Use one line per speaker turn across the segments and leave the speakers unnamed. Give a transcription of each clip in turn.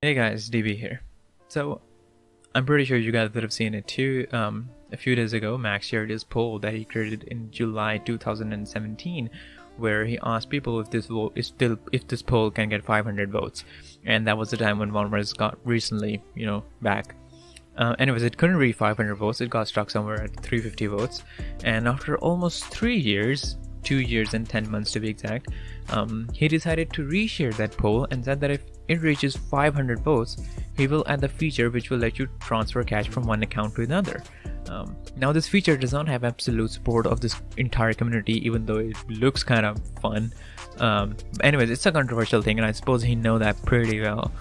Hey guys, DB here. So, I'm pretty sure you guys would have seen it too. A few days ago, Max shared his poll that he created in July 2017, where he asked people if this poll can get 500 votes, and that was the time when Warmerise got recently, back. Anyways, it couldn't reach 500 votes. It got stuck somewhere at 350 votes, and after almost 3 years, 2 years and 10 months to be exact, he decided to reshare that poll and said that if it reaches 500 votes, he will add the feature which will let you transfer cash from one account to another. Now this feature does not have absolute support of this entire community, even though it looks kind of fun. Anyways, it's a controversial thing, and I suppose he know that pretty well.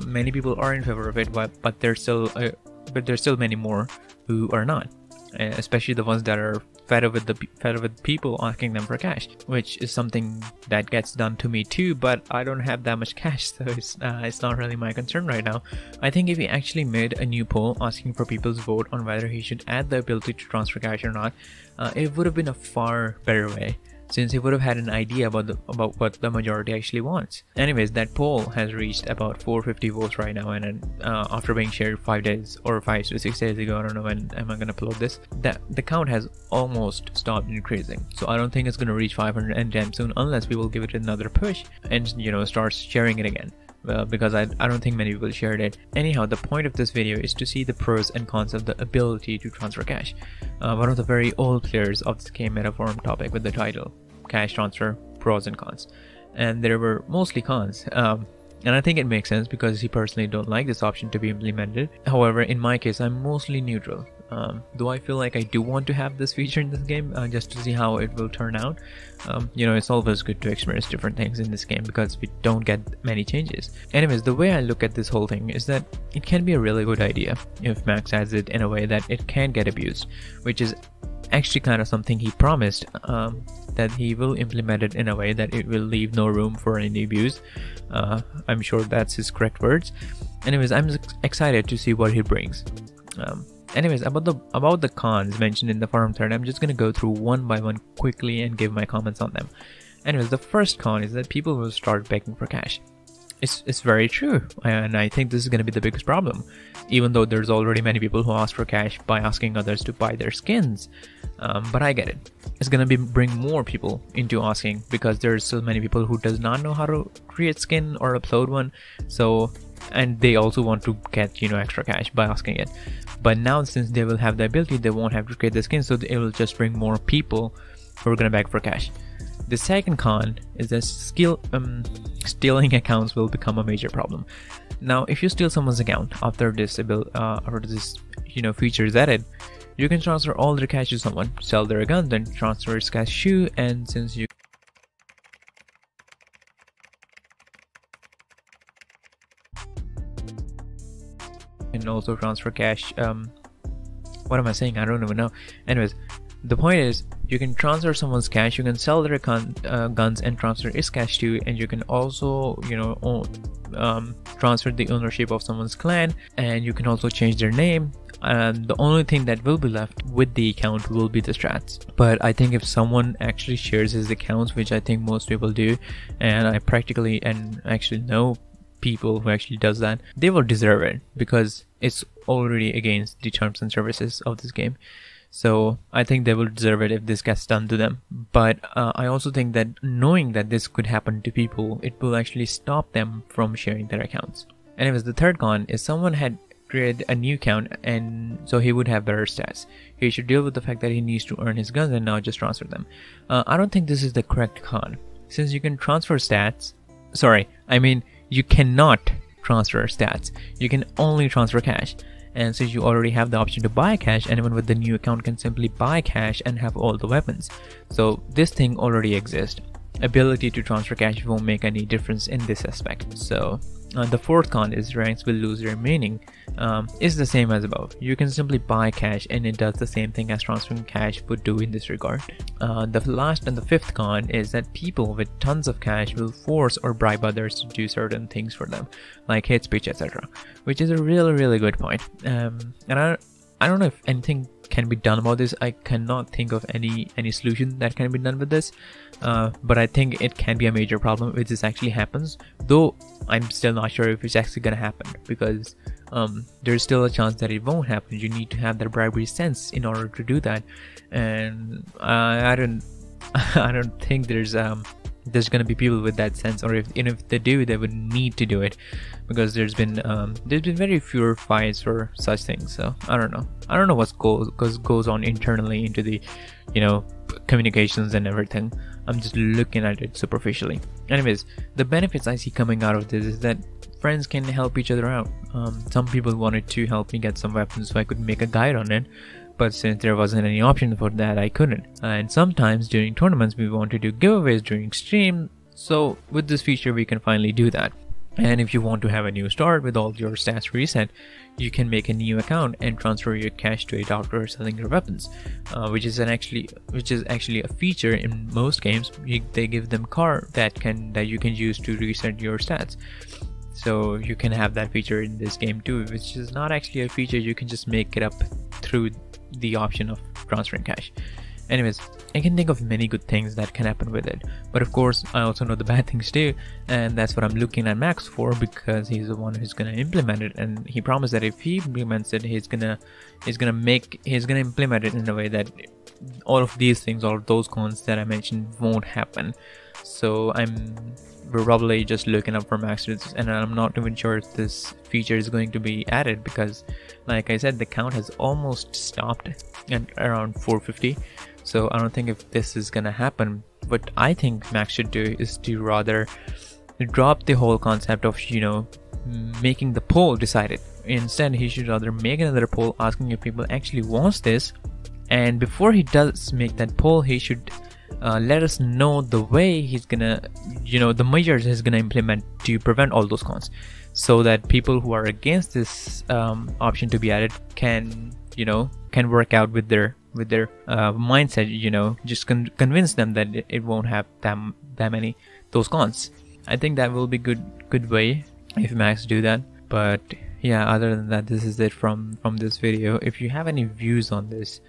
Many people are in favor of it, but there's still many more who are not, especially the ones that are fed up with people asking them for cash, which is something that gets done to me too. But I don't have that much cash, so it's not really my concern right now. I think if he actually made a new poll asking for people's vote on whether he should add the ability to transfer cash or not, it would have been a far better way, since he would have had an idea about what the majority actually wants. Anyways, that poll has reached about 450 votes right now, and after being shared 5 days or 5 to 6 days ago, I don't know when am I gonna upload this, that the count has almost stopped increasing. So I don't think it's gonna reach 500 anytime soon, unless people give it another push and start sharing it again. Because I don't think many people shared it. Anyhow, the point of this video is to see the pros and cons of the ability to transfer cash. One of the very old players of this game made a forum topic with the title Cash Transfer Pros and Cons, and there were mostly cons. And I think it makes sense because he personally don't like this option to be implemented. However, in my case, I'm mostly neutral. Though I feel like I do want to have this feature in this game, just to see how it will turn out. It's always good to experience different things in this game because we don't get many changes. Anyways, the way I look at this whole thing is that it can be a really good idea if Max adds it in a way that it can get abused, which is actually kind of something he promised, that he will implement it in a way that it will leave no room for any abuse. I'm sure that's his correct words. Anyways, I'm excited to see what he brings. Anyways, about the cons mentioned in the forum thread, I'm just gonna go through one by one quickly and give my comments on them. Anyways, the first con is that people will start begging for cash. It's very true, and I think this is going to be the biggest problem, even though there's already many people who ask for cash by asking others to buy their skins. But I get it. It's going to bring more people into asking, because there's so many people who does not know how to create skin or upload one. So, and they also want to get extra cash by asking it. But now, since they will have the ability, they won't have to create the skin, so it will just bring more people who are going to beg for cash. The second con is that stealing accounts will become a major problem. Now, if you steal someone's account after this feature is added, you can transfer all their cash to someone, sell their gun, then transfer its cash to, and since you can also transfer cash, what am I saying? I don't even know. Anyways, the point is, you can transfer someone's cash, you can sell their guns and transfer its cash too, and you can also, transfer the ownership of someone's clan, and you can also change their name. And the only thing that will be left with the account will be the strats. But I think if someone actually shares his accounts, which I think most people do, and I practically and actually know people who actually does that, they will deserve it because it's already against the terms and services of this game. So I think they will deserve it if this gets done to them. But I also think that knowing that this could happen to people, it will actually stop them from sharing their accounts. Anyways, the third con is someone had created a new account, and so he would have better stats. He should deal with the fact that he needs to earn his guns and now just transfer them. I don't think this is the correct con, since you can transfer stats. Sorry, I mean you cannot transfer stats. You can only transfer cash. And since you already have the option to buy cash, anyone with the new account can simply buy cash and have all the weapons. So this thing already exists. Ability to transfer cash won't make any difference in this aspect. So the fourth con is ranks will lose their meaning. Is the same as above. You can simply buy cash and it does the same thing as transferring cash would do in this regard. The last and the fifth con is that people with tons of cash will force or bribe others to do certain things for them, like hate speech, etc. Which is a really good point. And I don't know if anything can be done about this. I cannot think of any solution that can be done with this, but I think it can be a major problem if this actually happens, though I'm still not sure if it's actually gonna happen, because there's still a chance that it won't happen. You need to have that bribery sense in order to do that, and I don't I don't think there's gonna be people with that sense, or if they do, they would need to do it, because there's been very fewer fights or such things. So I don't know what goes on internally into the, you know, communications and everything. I'm just looking at it superficially. Anyways, the benefits I see coming out of this is that friends can help each other out. Some people wanted to help me get some weapons so I could make a guide on it, but since there wasn't any option for that, I couldn't. And sometimes during tournaments we want to do giveaways during stream, so with this feature we can finally do that. And if you want to have a new start with all your stats reset, you can make a new account and transfer your cash to it after selling your weapons, which is actually a feature in most games. They give them card that you can use to reset your stats. So you can have that feature in this game too, which is not actually a feature. You can just make it up through the option of transferring cash. Anyways, I can think of many good things that can happen with it, but of course I also know the bad things too, and that's what I'm looking at Max for, because he's the one who's gonna implement it, and he promised that if he implements it, he's gonna implement it in a way that all of these things, all of those cons that I mentioned, won't happen. So we're probably just looking up for Max, and I'm not even sure if this feature is going to be added, because like I said, the count has almost stopped at around 450. So I don't think if this is gonna happen. What I think Max should do is to rather drop the whole concept of, you know, making the poll decided. Instead, he should rather make another poll asking if people actually wants this, and before he does make that poll, he should let us know the way he's gonna, you know, the measures he's gonna implement to prevent all those cons, so that people who are against this option to be added can work out with their mindset, you know, just convince them that it won't have that many those cons. I think that will be good way if Max do that. But yeah, other than that, this is it from this video. If you have any views on this,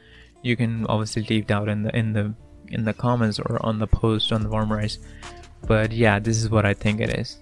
you can obviously leave down in the comments or on the post on the Warmerise. But yeah, this is what I think it is.